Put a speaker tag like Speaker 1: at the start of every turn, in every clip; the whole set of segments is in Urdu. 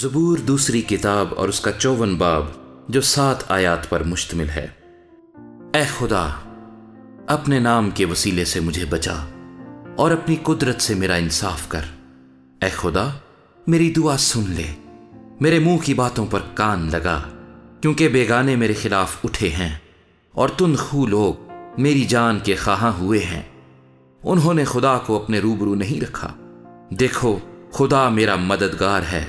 Speaker 1: زبور دوسری کتاب اور اس کا 54 باب جو 7 آیات پر مشتمل ہے۔ اے خدا، اپنے نام کے وسیلے سے مجھے بچا اور اپنی قدرت سے میرا انصاف کر۔ اے خدا، میری دعا سن لے، میرے منہ کی باتوں پر کان لگا، کیونکہ بیگانے میرے خلاف اٹھے ہیں اور تند خو لوگ میری جان کے خواہاں ہوئے ہیں۔ انہوں نے خدا کو اپنے روبرو نہیں رکھا۔ دیکھو، خدا میرا مددگار ہے،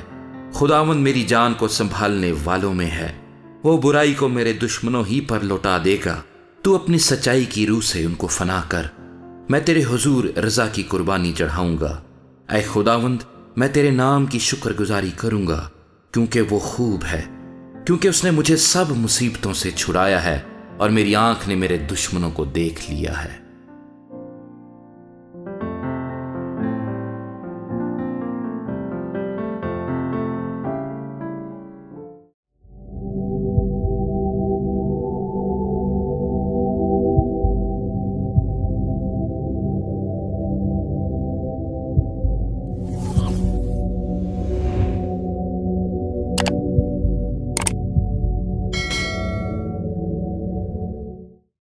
Speaker 1: خداوند میری جان کو سنبھالنے والوں میں ہے۔ وہ برائی کو میرے دشمنوں ہی پر لوٹا دے گا۔ تو اپنی سچائی کی روح سے ان کو فنا کر۔ میں تیرے حضور رضا کی قربانی چڑھاؤں گا۔ اے خداوند، میں تیرے نام کی شکر گزاری کروں گا، کیونکہ وہ خوب ہے، کیونکہ اس نے مجھے سب مصیبتوں سے چھڑایا ہے اور میری آنکھ نے میرے دشمنوں کو دیکھ لیا ہے۔